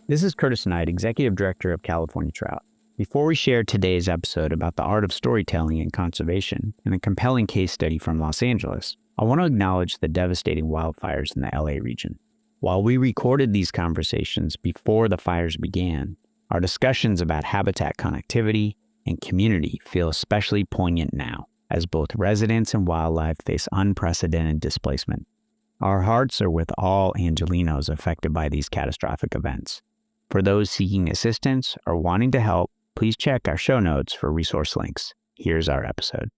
This is Curtis Knight, Executive Director of California Trout. Before we share today's episode about the art of storytelling and conservation and a compelling case study from Los Angeles, I want to acknowledge the devastating wildfires in the LA region. While we recorded these conversations before the fires began, our discussions about habitat connectivity and community feel especially poignant now, as both residents and wildlife face unprecedented displacement. Our hearts are with all Angelinos affected by these catastrophic events. For those seeking assistance or wanting to help, please check our show notes for resource links. Here's our episode.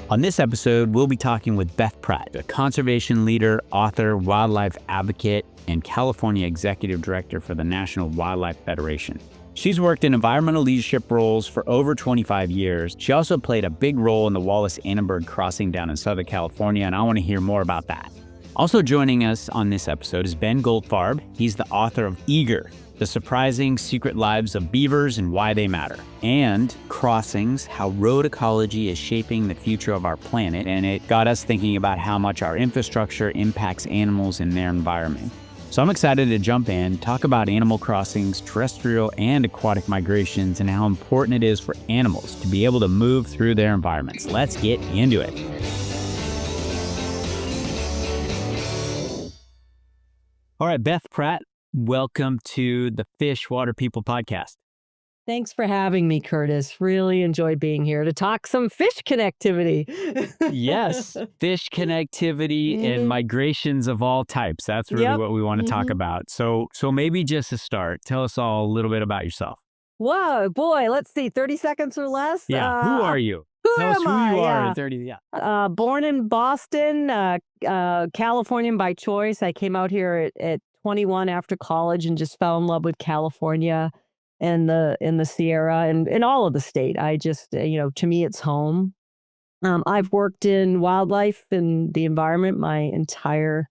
On this episode, we'll be talking with Beth Pratt, a conservation leader, author, wildlife advocate, and California Executive Director for the National Wildlife Federation. She's worked in environmental leadership roles for over 25 years. She also played a big role in the Wallis Annenberg Crossing down in Southern California, and I want to hear more about that. Also joining us on this episode is Ben Goldfarb. He's the author of Eager, The Surprising Secret Lives of Beavers and Why They Matter, and Crossings, How Road Ecology is Shaping the Future of Our Planet, and it got us thinking about how much our infrastructure impacts animals and their environment. So I'm excited to jump in, talk about animal crossings, terrestrial and aquatic migrations, and how important it is for animals to be able to move through their environments. Let's get into it. All right, Beth Pratt, welcome to the Fish, Water, People podcast. Thanks for having me, Curtis. Really enjoyed being here to talk some fish connectivity. Yes, fish connectivity and migrations of all types. That's really what we want to talk about. So maybe just to start, tell us all a little bit about yourself. Whoa, boy, let's see, 30 seconds or less? Yeah, who are you? Tell us who you are at 30, born in Boston, Californian by choice. I came out here at 21 after college and just fell in love with California and in the Sierra and all of the state. I just, to me, it's home. I've worked in wildlife and the environment my entire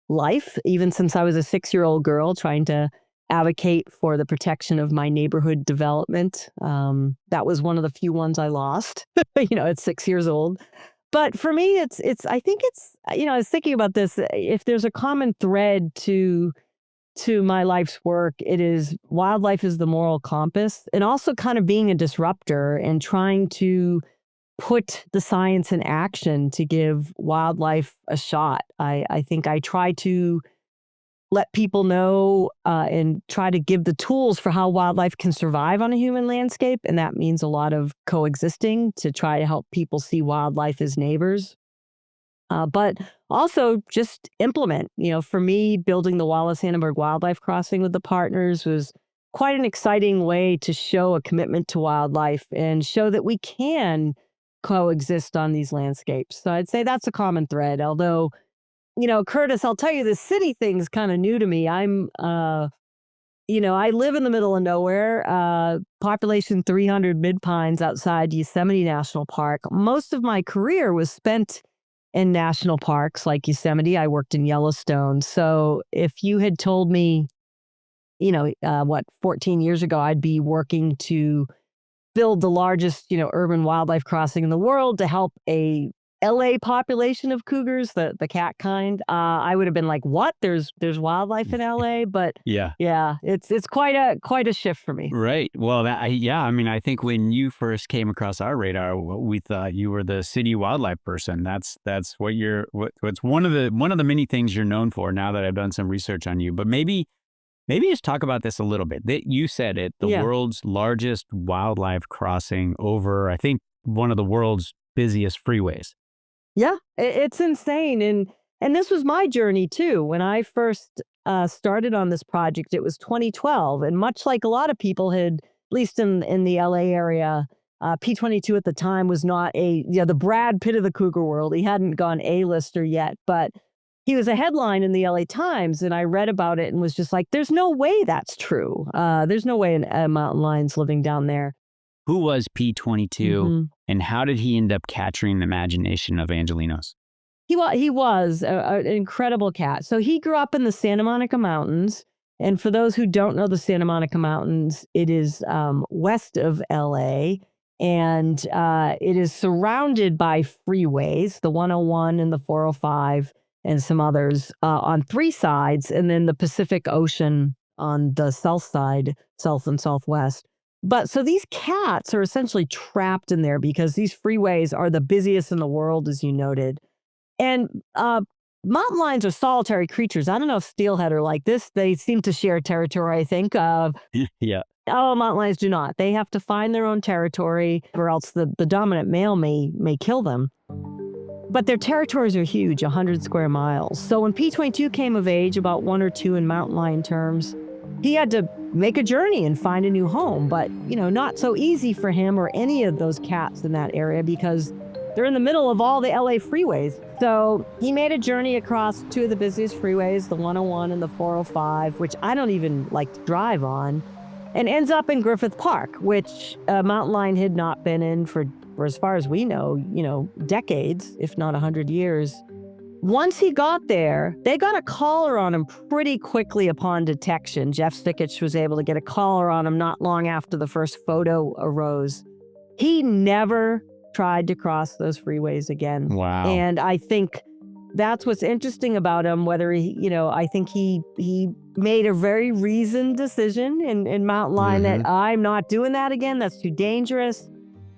life, even since I was a 6-year-old girl trying to advocate for the protection of my neighborhood development. That was one of the few ones I lost, at 6 years old. But for me, I think I was thinking about this. If there's a common thread to my life's work, it is wildlife is the moral compass, and also kind of being a disruptor and trying to put the science in action to give wildlife a shot. I think I try to let people know and try to give the tools for how wildlife can survive on a human landscape. And that means a lot of coexisting to try to help people see wildlife as neighbors. But also just implement. For me, building the Wallis Annenberg Wildlife Crossing with the partners was quite an exciting way to show a commitment to wildlife and show that we can coexist on these landscapes. So I'd say that's a common thread. Although, Curtis, I'll tell you, the city thing's kind of new to me. I live in the middle of nowhere, population 300 Mid-Pines outside Yosemite National Park. Most of my career was spent in national parks like Yosemite. I worked in Yellowstone. So if you had told me, 14 years ago, I'd be working to build the largest, urban wildlife crossing in the world to help a LA population of cougars, the cat kind, I would have been like, what? There's wildlife in LA? But yeah, it's quite a shift for me. Right. Well, I think when you first came across our radar, we thought you were the city wildlife person. That's what's one of the many things you're known for. Now that I've done some research on you, but maybe just talk about this a little bit. That you said it, the world's largest wildlife crossing over, I think, one of the world's busiest freeways. Yeah, it's insane. And this was my journey too. When I first started on this project, it was 2012. And much like a lot of people had, at least in the LA area, P22 at the time was not the Brad Pitt of the cougar world. He hadn't gone A-lister yet, but he was a headline in the LA Times. And I read about it and was just like, there's no way that's true. There's no way a mountain lion's living down there. Who was P22 and how did he end up capturing the imagination of Angelinos? He was an incredible cat. So he grew up in the Santa Monica Mountains. And for those who don't know the Santa Monica Mountains, it is west of LA. And it is surrounded by freeways, the 101 and the 405. and some others on 3 sides, and then the Pacific Ocean on the south side, south and southwest. But so these cats are essentially trapped in there because these freeways are the busiest in the world, as you noted. And mountain lions are solitary creatures. I don't know if steelhead are like this. They seem to share territory, I think. Yeah. Oh, mountain lions do not. They have to find their own territory, or else the dominant male may kill them. But their territories are huge, 100 square miles. So when P22 came of age, about 1 or 2 in mountain lion terms, he had to make a journey and find a new home. But, not so easy for him or any of those cats in that area because they're in the middle of all the LA freeways. So he made a journey across 2 of the busiest freeways, the 101 and the 405, which I don't even like to drive on, and ends up in Griffith Park, which a mountain lion had not been in for as far as we know, decades, if not 100 years. Once he got there, they got a collar on him pretty quickly upon detection. Jeff Stickich was able to get a collar on him not long after the first photo arose. He never tried to cross those freeways again. Wow. And I think that's what's interesting about him, whether I think he made a very reasoned decision in mountain lion that I'm not doing that again. That's too dangerous.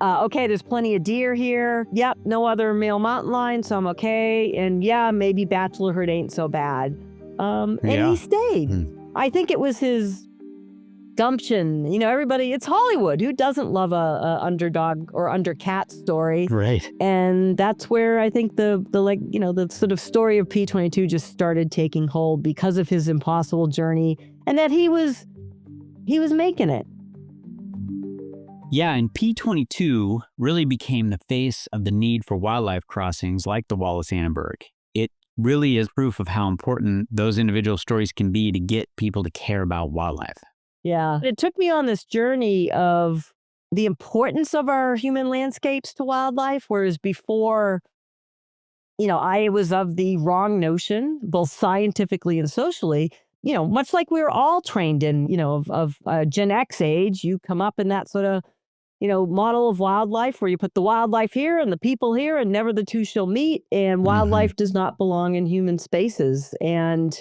Okay, there's plenty of deer here. Yep, no other male mountain lion, so I'm okay. And yeah, maybe bachelorhood ain't so bad. And he stayed. I think it was his gumption. Everybody, it's Hollywood. Who doesn't love a underdog or undercat story? Right. And that's where I think the sort of story of P22 just started taking hold because of his impossible journey and that he was making it. Yeah, and P22 really became the face of the need for wildlife crossings like the Wallis Annenberg. It really is proof of how important those individual stories can be to get people to care about wildlife. Yeah. It took me on this journey of the importance of our human landscapes to wildlife, whereas before, I was of the wrong notion, both scientifically and socially, much like we were all trained in, of Gen X age, you come up in that sort of, model of wildlife where you put the wildlife here and the people here and never the two shall meet. And wildlife does not belong in human spaces. And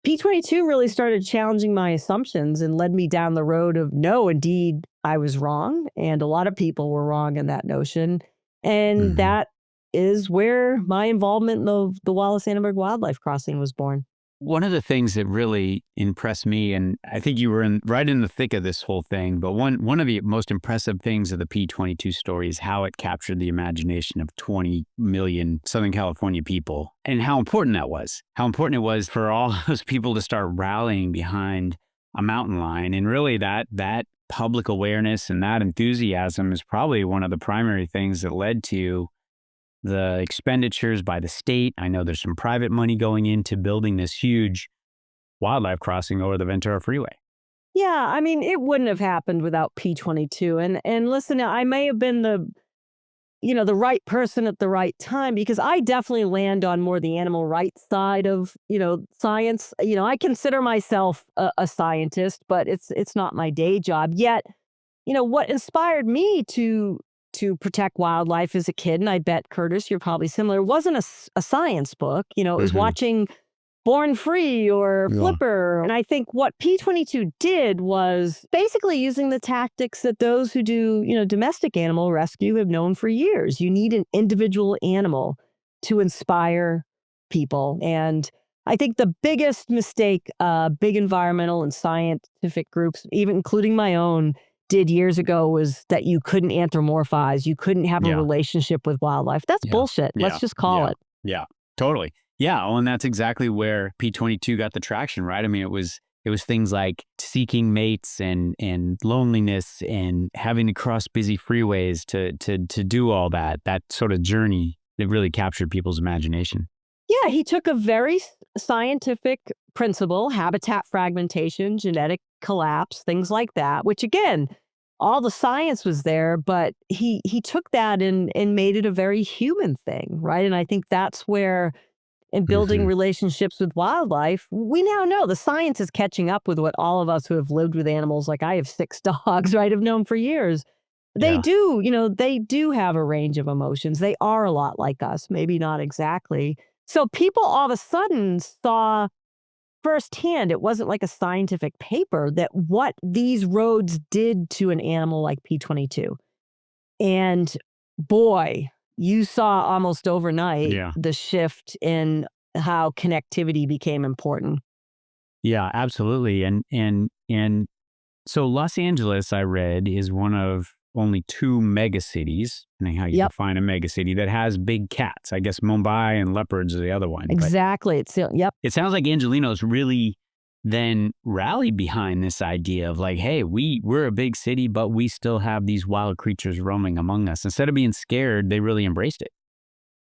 P22 really started challenging my assumptions and led me down the road of, no, indeed, I was wrong. And a lot of people were wrong in that notion. And that is where my involvement in the Wallis Annenberg Wildlife Crossing was born. One of the things that really impressed me, and I think you were right in the thick of this whole thing, but one of the most impressive things of the P22 story is how it captured the imagination of 20 million Southern California people and how important that was. How important it was for all those people to start rallying behind a mountain lion. And really that public awareness and that enthusiasm is probably one of the primary things that led to the expenditures by the state. I know there's some private money going into building this huge wildlife crossing over the Ventura Freeway. Yeah, I mean, it wouldn't have happened without P22. And listen, I may have been the right person at the right time because I definitely land on more the animal rights side of, science. I consider myself a scientist, but it's not my day job. Yet, what inspired me to protect wildlife as a kid, and I bet, Curtis, you're probably similar, wasn't a science book. It was watching Born Free or Flipper. And I think what P22 did was basically using the tactics that those who do, domestic animal rescue have known for years. You need an individual animal to inspire people. And I think the biggest mistake big environmental and scientific groups, even including my own, did years ago was that you couldn't anthropomorphize. You couldn't have a relationship with wildlife. That's bullshit. Let's just call it. Yeah, totally. Yeah, well, and that's exactly where P22 got the traction, right? I mean, it was things like seeking mates and loneliness and having to cross busy freeways to do all that sort of journey that really captured people's imagination. Yeah, he took a very scientific principle, habitat fragmentation, genetic collapse, things like that, which again, all the science was there, but he took that and made it a very human thing, right? And I think that's where in building relationships with wildlife, we now know the science is catching up with what all of us who have lived with animals, like I have 6 dogs, right, have known for years. They do, they do have a range of emotions. They are a lot like us, maybe not exactly. So people all of a sudden saw firsthand, it wasn't like a scientific paper, that what these roads did to an animal like P22. And boy, you saw almost overnight Yeah. the shift in how connectivity became important. Yeah, absolutely. And so Los Angeles, I read, is one of only 2 megacities, depending how you Yep, define a megacity, that has big cats. I guess Mumbai and leopards are the other one. But exactly. Yep. it sounds like Angelenos really then rallied behind this idea of like, hey, we're a big city, but we still have these wild creatures roaming among us. Instead of being scared, they really embraced it.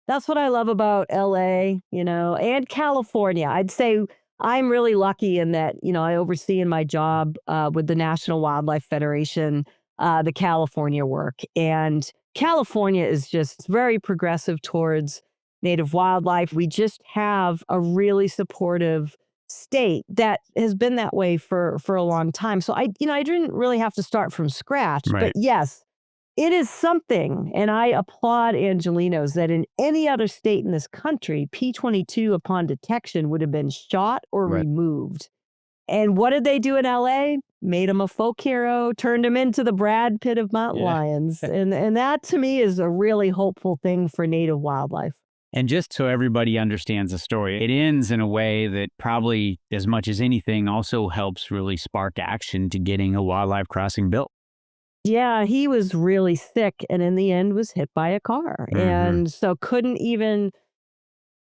That's what I love about LA, and California. I'd say I'm really lucky in that, I oversee in my job with the National Wildlife Federation, the California work. And California is just very progressive towards native wildlife. We just have a really supportive state that has been that way for a long time. So I didn't really have to start from scratch, but Right. yes, it is something, and I applaud Angelenos that in any other state in this country, P22 upon detection would have been shot or Right. removed. And what did they do in LA? Made him a folk hero, turned him into the Brad Pitt of mountain Yeah. lions. And that to me is a really hopeful thing for native wildlife. And just so everybody understands the story, it ends in a way that probably, as much as anything, also helps really spark action to getting a wildlife crossing built. Yeah, he was really sick and in the end was hit by a car. Mm-hmm. And so couldn't even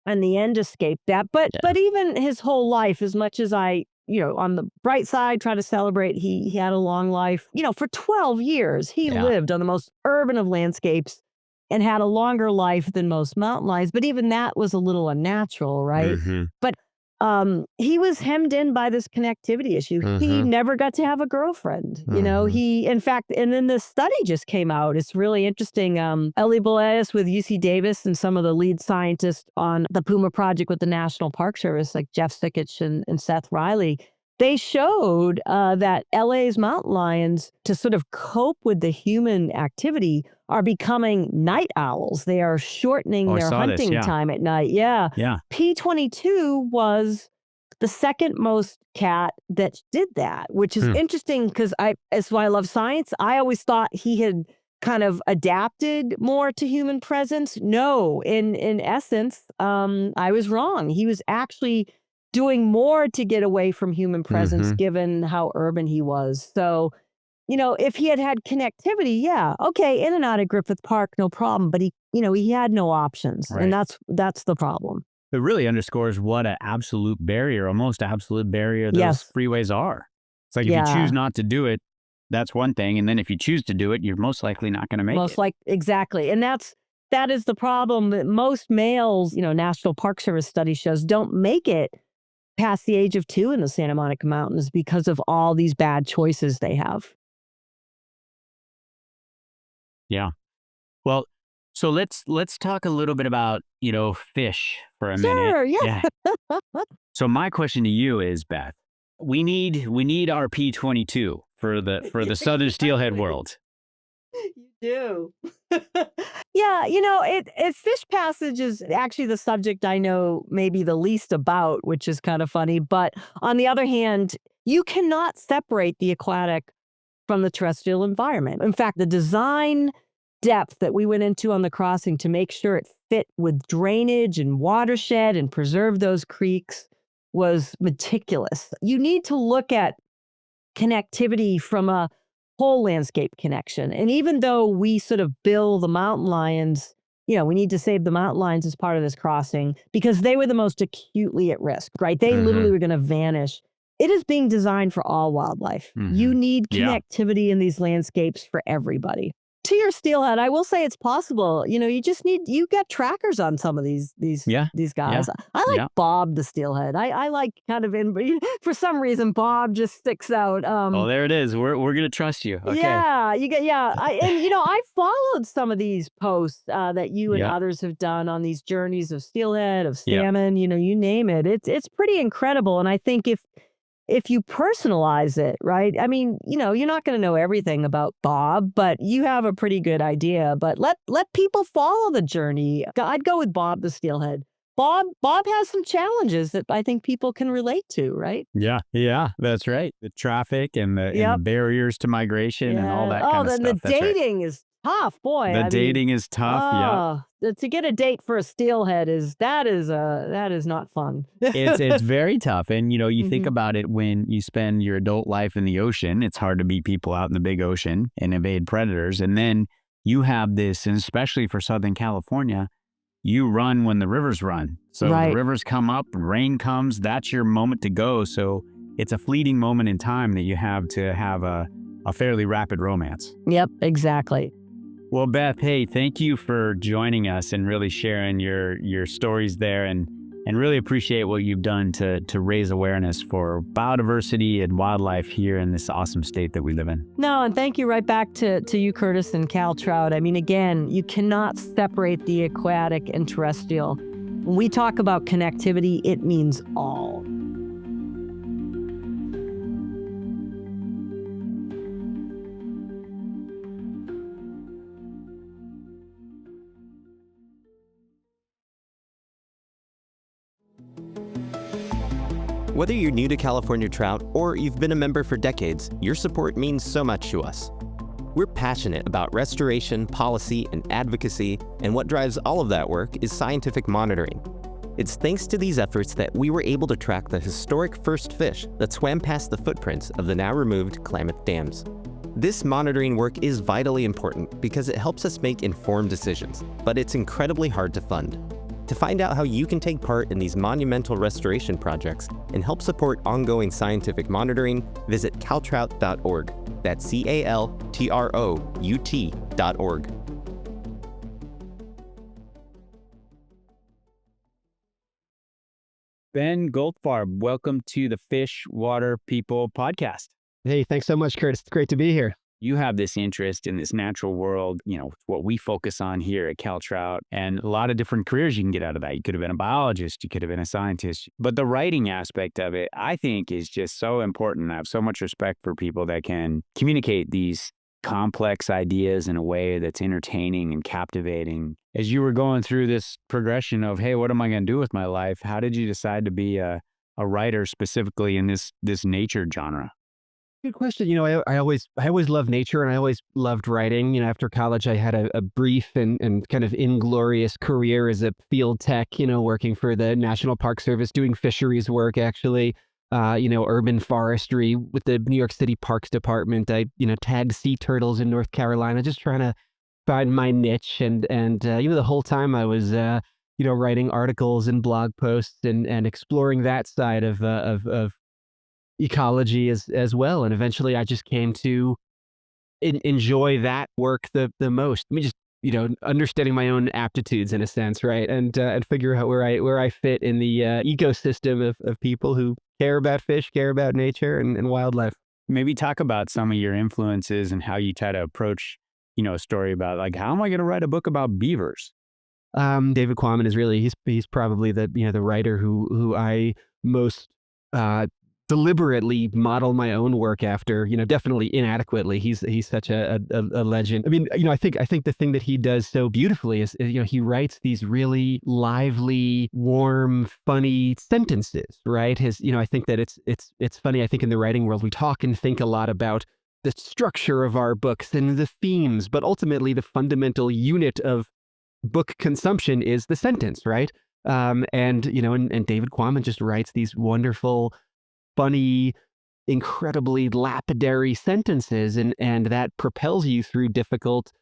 in the end escape that. But even his whole life, as much as I, on the bright side, try to celebrate, he had a long life. For 12 years, he Yeah. lived on the most urban of landscapes and had a longer life than most mountain lions. But even that was a little unnatural, right? Mm-hmm. But he was hemmed in by this connectivity issue. He Mm-hmm. never got to have a girlfriend. Mm-hmm. He, in fact, and then this study just came out. It's really interesting. Ellie Boleas with UC Davis and some of the lead scientists on the Puma project with the National Park Service, like Jeff Sikich and Seth Riley, they showed that LA's mountain lions, to sort of cope with the human activity, are becoming night owls. They are shortening Oh, I their saw this. hunting Yeah. time at night. Yeah. Yeah. P22 was the second most cat that did that, which is interesting because that's why I love science. I always thought he had kind of adapted more to human presence. No, in essence, I was wrong. He was actually doing more to get away from human presence, Mm-hmm. given how urban he was. So, if he had had connectivity, yeah, okay, in and out of Griffith Park, no problem. But he had no options, and Right. that's the problem. It really underscores what an absolute barrier, almost absolute barrier, those Yes, freeways are. It's like if you choose yeah, not to do it, that's one thing. And then if you choose to do it, you're most likely not going to make most it. like exactly, and that is the problem that most males, National Park Service study shows, don't make it past the age of 2 in the Santa Monica Mountains because of all these bad choices they have. Yeah. Well, so let's talk a little bit about, fish for a minute. Sure, yeah. Yeah. So my question to you is, Beth, we need our P22 for the southern steelhead Exactly. world. You do. Yeah, fish passage is actually the subject I know maybe the least about, which is kind of funny. But on the other hand, you cannot separate the aquatic from the terrestrial environment. In fact, the design depth that we went into on the crossing to make sure it fit with drainage and watershed and preserve those creeks was meticulous. You need to look at connectivity from a whole landscape connection. And even though we sort of bill the mountain lions, we need to save the mountain lions as part of this crossing because they were the most acutely at risk, right? They Mm-hmm. literally were going to vanish. It is being designed for all wildlife. Mm-hmm. You need Yeah. connectivity in these landscapes for everybody. To your steelhead, I will say it's possible. You got trackers on some of these Yeah. these Yeah. guys. I like Yeah. Bob the steelhead. I like kind of for some reason Bob just sticks out. Oh, there it is. We're gonna trust you. Okay. Yeah, you get yeah. I followed some of these posts that you and Yeah. others have done on these journeys of steelhead, of Yeah. salmon, you name it. It's pretty incredible. And I think if you personalize it, right? I mean, you're not going to know everything about Bob, but you have a pretty good idea. But let people follow the journey. I'd go with Bob the steelhead. Bob has some challenges that I think people can relate to, right? Yeah, that's right. The traffic and the Yep. barriers to migration and all Yeah. that Oh, kind of then the stuff. That's right. dating is tough, boy. The I mean, dating is tough. Yeah. oh, to get a date for a steelhead that is not fun. It's very tough. And you think Mhm. about it when you spend your adult life in the ocean, it's hard to beat people out in the big ocean and evade predators. And then you have this, and especially for Southern California, you run when the rivers run. So the Right. rivers come up, rain comes, that's your moment to go. So it's a fleeting moment in time that you have to have a fairly rapid romance. Yep, exactly. Well, Beth, hey, thank you for joining us and really sharing your stories there, and really appreciate what you've done to raise awareness for biodiversity and wildlife here in this awesome state that we live in. No, and thank you right back to you, Curtis, and Cal Trout. I mean, again, you cannot separate the aquatic and terrestrial. When we talk about connectivity, it means all. Whether you're new to California trout or you've been a member for decades, your support means so much to us. We're passionate about restoration, policy, and advocacy, and what drives all of that work is scientific monitoring. It's thanks to these efforts that we were able to track the historic first fish that swam past the footprints of the now removed Klamath dams. This monitoring work is vitally important because it helps us make informed decisions, but it's incredibly hard to fund. To find out how you can take part in these monumental restoration projects and help support ongoing scientific monitoring, visit caltrout.org. That's CALTROUT.org. Ben Goldfarb, welcome to the Fish, Water, People podcast. Hey, thanks so much, Curtis. It's great to be here. You have this interest in this natural world, what we focus on here at Cal Trout, and a lot of different careers you can get out of that. You could have been a biologist, you could have been a scientist, but the writing aspect of it, I think, is just so important. I have so much respect for people that can communicate these complex ideas in a way that's entertaining and captivating. As you were going through this progression of, hey, what am I going to do with my life? How did you decide to be a writer specifically in this nature genre? Good question. I always loved nature, and I always loved writing. After college, I had a brief and kind of inglorious career as a field tech, working for the National Park Service, doing fisheries work, actually, urban forestry with the New York City Parks Department. I, tagged sea turtles in North Carolina, just trying to find my niche. And the whole time I was, writing articles and blog posts and exploring that side of ecology as well. And eventually I just came to enjoy that work the most. I mean, just, understanding my own aptitudes in a sense, right? And figure out where I fit in the ecosystem of people who care about fish, care about nature and wildlife. Maybe talk about some of your influences and how you try to approach, a story about, like, how am I going to write a book about beavers? David Quammen is really, he's probably the writer who I most deliberately model my own work after, definitely inadequately. He's such a legend. I mean, I think the thing that he does so beautifully is, he writes these really lively, warm, funny sentences, right? I think that it's funny. I think in the writing world, we talk and think a lot about the structure of our books and the themes, but ultimately the fundamental unit of book consumption is the sentence, right? And David Quammen just writes these wonderful, funny, incredibly lapidary sentences, and that propels you through difficult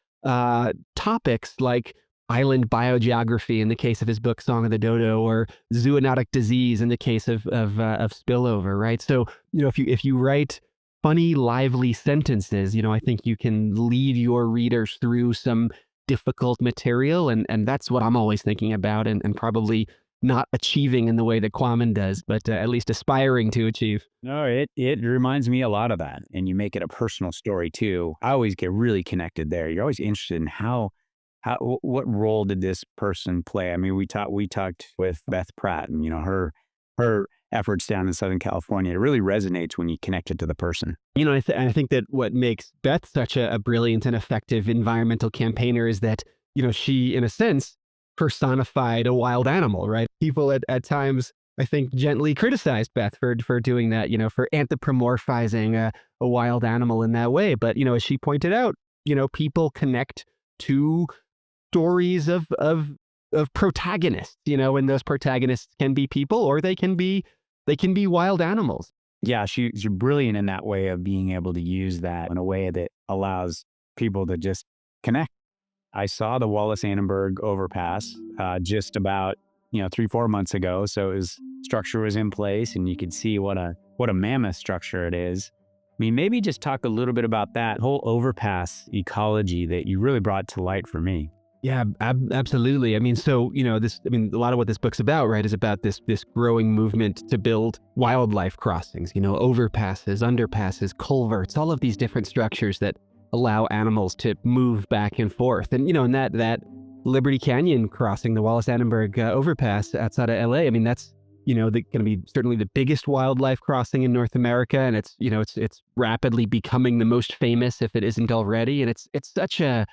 topics like island biogeography in the case of his book Song of the Dodo, or zoonotic disease in the case of spillover, right? So, if you write funny, lively sentences, I think you can lead your readers through some difficult material, and that's what I'm always thinking about, and probably not achieving in the way that Quammen does, but at least aspiring to achieve. No, it reminds me a lot of that. And you make it a personal story too. I always get really connected there. You're always interested in what role did this person play? I mean, we talked with Beth Pratt, and her efforts down in Southern California. It really resonates when you connect it to the person. I think that what makes Beth such a brilliant and effective environmental campaigner is that, she, in a sense, personified a wild animal, right? People at times, I think, gently criticized Beth for doing that, for anthropomorphizing a wild animal in that way. But, as she pointed out, people connect to stories of protagonists, and those protagonists can be people or they can be wild animals. Yeah, she's brilliant in that way of being able to use that in a way that allows people to just connect. I saw the Wallis Annenberg overpass just about 3-4 months ago. So his structure was in place, and you could see what a mammoth structure it is. I mean, maybe just talk a little bit about that whole overpass ecology that you really brought to light for me. Yeah, absolutely. I mean, so, a lot of what this book's about, right, is about this growing movement to build wildlife crossings, overpasses, underpasses, culverts, all of these different structures that allow animals to move back and forth. And, and that Liberty Canyon crossing, the Wallis Annenberg overpass outside of LA, I mean, that's, going to be certainly the biggest wildlife crossing in North America. And it's, it's rapidly becoming the most famous if it isn't already. And it's such a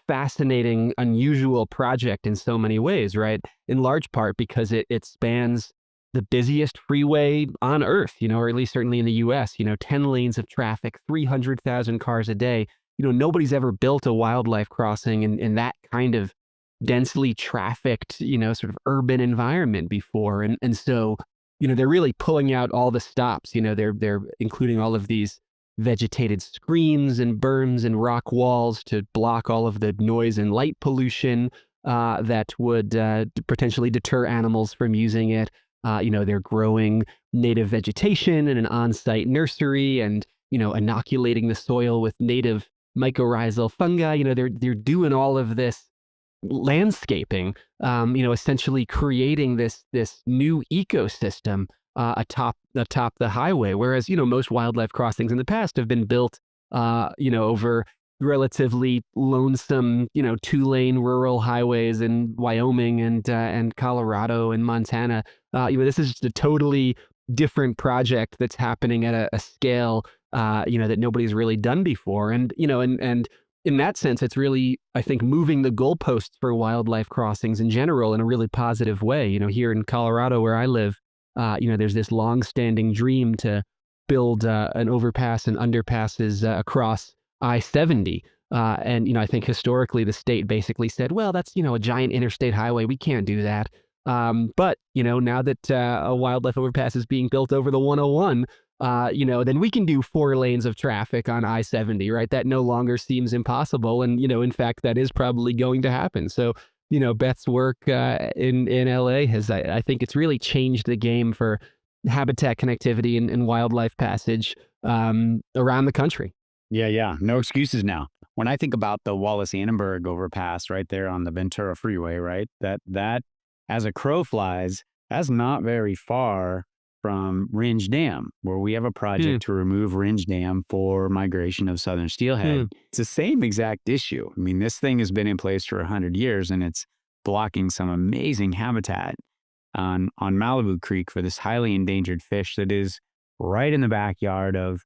fascinating, unusual project in so many ways, right? In large part because it spans the busiest freeway on Earth, or at least certainly in the US, 10 lanes of traffic, 300,000 cars a day. Nobody's ever built a wildlife crossing in that kind of densely trafficked, sort of urban environment before. And so, they're really pulling out all the stops, they're including all of these vegetated screens and berms and rock walls to block all of the noise and light pollution that would potentially deter animals from using it. They're growing native vegetation in an on-site nursery and, inoculating the soil with native mycorrhizal fungi. They're doing all of this landscaping, essentially creating this new ecosystem atop the highway. Whereas, most wildlife crossings in the past have been built, over relatively lonesome, 2-lane rural highways in Wyoming and Colorado and Montana. This is just a totally different project that's happening at a scale, that nobody's really done before. And, and in that sense, it's really, I think, moving the goalposts for wildlife crossings in general in a really positive way. Here in Colorado, where I live, there's this long-standing dream to build an overpass and underpasses across I-70. And, I think historically the state basically said, well, that's, a giant interstate highway. We can't do that. But, now that a wildlife overpass is being built over the 101, then we can do 4 lanes of traffic on I-70, right? That no longer seems impossible. And, in fact, that is probably going to happen. So, Beth's work in LA has, I think it's really changed the game for habitat connectivity and wildlife passage around the country. Yeah. No excuses now. When I think about the Wallis Annenberg overpass right there on the Ventura Freeway, right, that as a crow flies, that's not very far from Ringe Dam, where we have a project to remove Ringe Dam for migration of southern steelhead. It's the same exact issue. I mean, this thing has been in place for 100 years, and it's blocking some amazing habitat on Malibu Creek for this highly endangered fish that is right in the backyard of,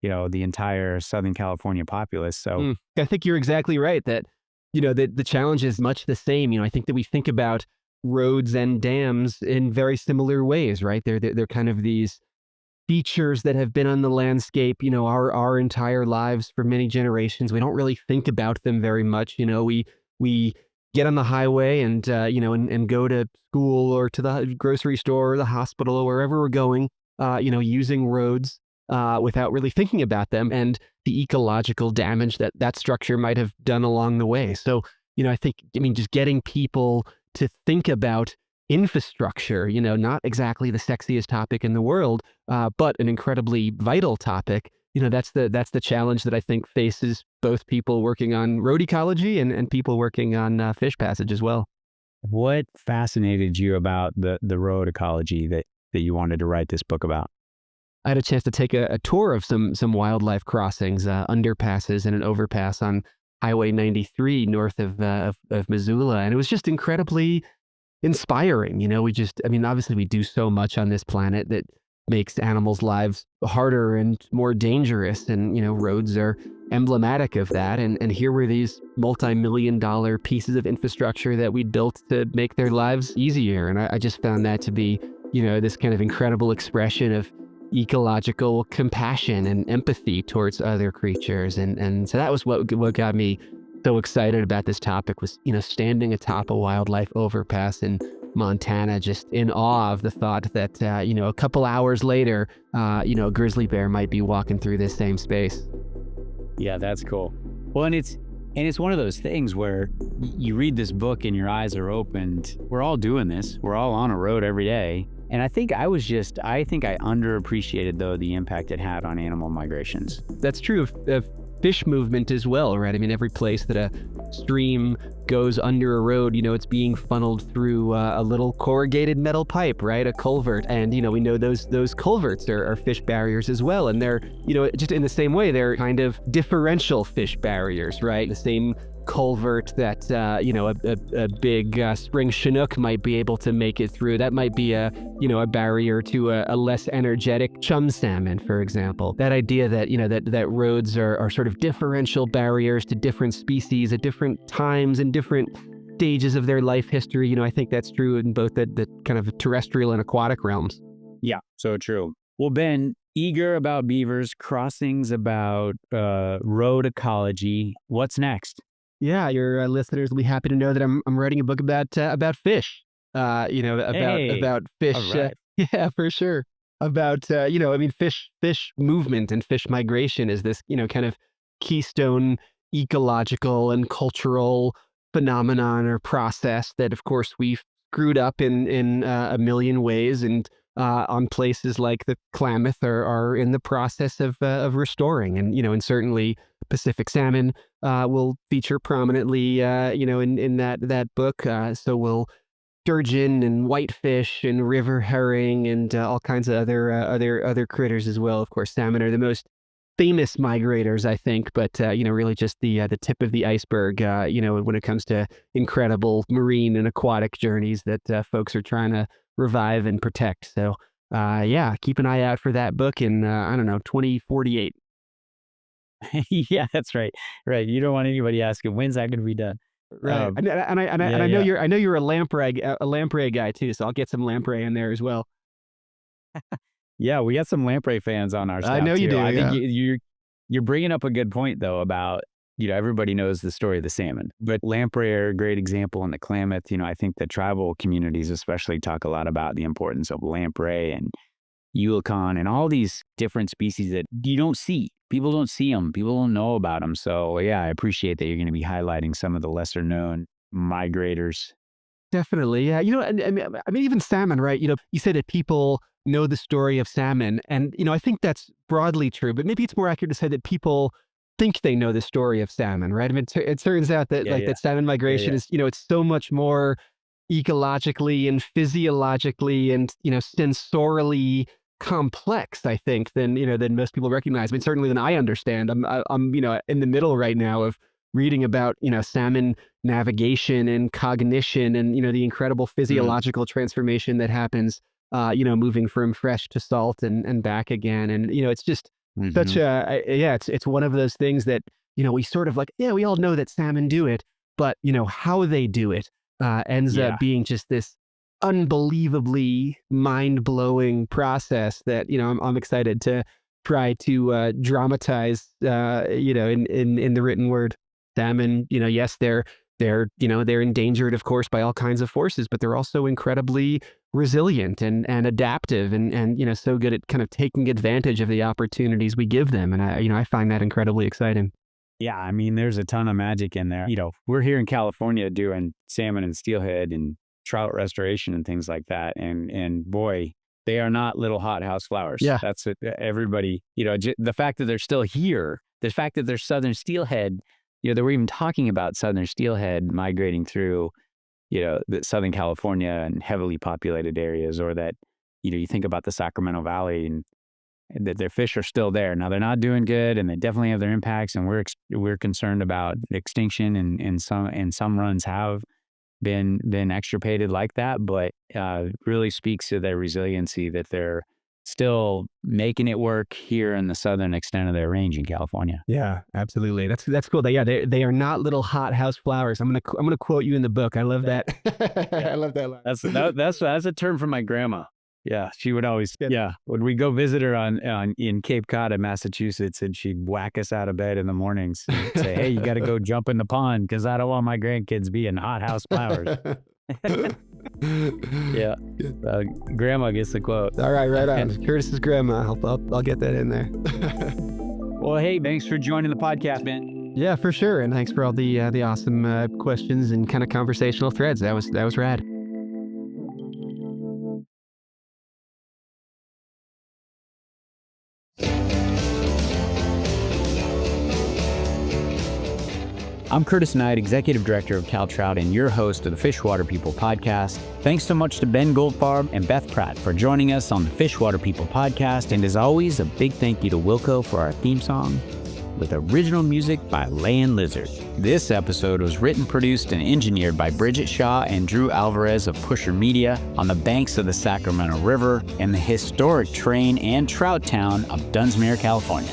the entire Southern California populace. So I think you're exactly right that, the challenge is much the same. I think that we think about roads and dams in very similar ways, right? They're kind of these features that have been on the landscape, our entire lives for many generations. We don't really think about them very much. We get on the highway and, and go to school or to the grocery store or the hospital or wherever we're going, using roads without really thinking about them and the ecological damage that structure might have done along the way. So, I think, just getting people to think about infrastructure, not exactly the sexiest topic in the world, but an incredibly vital topic. That's the challenge that I think faces both people working on road ecology and people working on fish passage as well. What fascinated you about the road ecology that you wanted to write this book about? I had a chance to take a tour of some wildlife crossings, underpasses and an overpass on Highway 93 north of Missoula. And it was just incredibly inspiring. Obviously we do so much on this planet that makes animals' lives harder and more dangerous. And, roads are emblematic of that. And here were these multi-million-dollar pieces of infrastructure that we built to make their lives easier. And I just found that to be, this kind of incredible expression of ecological compassion and empathy towards other creatures. And so that was what got me so excited about this topic was, standing atop a wildlife overpass in Montana, just in awe of the thought that, a couple hours later, a grizzly bear might be walking through this same space. Yeah, that's cool. Well, and it's one of those things where you read this book and your eyes are opened. We're all doing this. We're all on a road every day. And I think I underappreciated, though, the impact it had on animal migrations. That's true of fish movement as well, right? I mean, every place that a stream goes under a road, it's being funneled through a little corrugated metal pipe, right? A culvert. And, we know those culverts are fish barriers as well. And they're, just in the same way, they're kind of differential fish barriers, right? The same culvert that, a big spring Chinook might be able to make it through. That might be a barrier to a less energetic chum salmon, for example. That idea that, that roads are sort of differential barriers to different species at different times and different stages of their life history. I think that's true in both the kind of terrestrial and aquatic realms. Yeah, so true. Well, Ben, eager about beavers, crossings about road ecology. What's next? Yeah, your listeners will be happy to know that I'm writing a book about fish. About fish. All right. Yeah, for sure. About fish movement and fish migration is this kind of keystone ecological and cultural phenomenon or process that, of course, we've screwed up in a million ways, and on places like the Klamath are in the process of restoring, and certainly Pacific salmon will feature prominently, in that book. So will sturgeon and whitefish and river herring and all kinds of other critters as well. Of course, salmon are the most famous migrators, I think, but really just the tip of the iceberg. When it comes to incredible marine and aquatic journeys that folks are trying to revive and protect. So, keep an eye out for that book in 2048. Yeah, that's right. Right. You don't want anybody asking, when's that going to be done? Right. I know you're a lamprey guy too, so I'll get some lamprey in there as well. Yeah, we got some lamprey fans on our staff. I know you too. do. I think you're bringing up a good point though about, everybody knows the story of the salmon, but lamprey are a great example in the Klamath. I think the tribal communities especially talk a lot about the importance of lamprey and Yulcon and all these different species that you don't see. People don't see them. People don't know about them. So yeah, I appreciate that you're going to be highlighting some of the lesser known migrators. Definitely. Yeah. I mean, even salmon, right? You said that people know the story of salmon, and, I think that's broadly true, but maybe it's more accurate to say that people think they know the story of salmon, right? I mean, it turns out that that salmon migration is, it's so much more ecologically and physiologically and, sensorially complex, I think, than most people recognize. I mean, certainly than I understand. I'm in the middle right now of reading about, salmon navigation and cognition and, the incredible physiological transformation that happens, moving from fresh to salt and back again. And, it's just such it's one of those things that, we sort of we all know that salmon do it, but, how they do it ends up being just this unbelievably mind-blowing process that, I'm excited to try to dramatize, in the written word. Salmon, yes, they're endangered, of course, by all kinds of forces, but they're also incredibly resilient and adaptive and so good at kind of taking advantage of the opportunities we give them. And I find that incredibly exciting. Yeah, I mean, there's a ton of magic in there. We're here in California doing salmon and steelhead and trout restoration and things like that. And boy, they are not little hothouse flowers. Yeah. That's it. Everybody, the fact that they're still here, the fact that there's southern steelhead, they were even talking about southern steelhead migrating through, the Southern California and heavily populated areas, or that, you think about the Sacramento Valley and that their fish are still there. Now they're not doing good, and they definitely have their impacts, and we're concerned about extinction, and some runs have been extirpated like that, but really speaks to their resiliency, that they're still making it work here in the southern extent of their range in California. Yeah, absolutely. That's cool. They are not little hothouse flowers. I'm gonna quote you in the book. I love that. I love that line. That's a term from my grandma. Yeah, she would always. Yeah, when we go visit her in Cape Cod in Massachusetts, and she'd whack us out of bed in the mornings and say, "Hey, you got to go jump in the pond because I don't want my grandkids being hothouse flowers." Yeah, grandma gets the quote. All right, right on. Curtis's grandma. I'll get that in there. Well, hey, thanks for joining the podcast, man. Yeah, for sure, and thanks for all the awesome questions and kind of conversational threads. That was rad. I'm Curtis Knight, Executive Director of Cal Trout and your host of the Fishwater People podcast. Thanks so much to Ben Goldfarb and Beth Pratt for joining us on the Fishwater People podcast. And as always, a big thank you to Wilco for our theme song with original music by Layin' Lizard. This episode was written, produced, and engineered by Bridget Shaw and Drew Alvarez of Pusher Media on the banks of the Sacramento River in the historic train and trout town of Dunsmuir, California.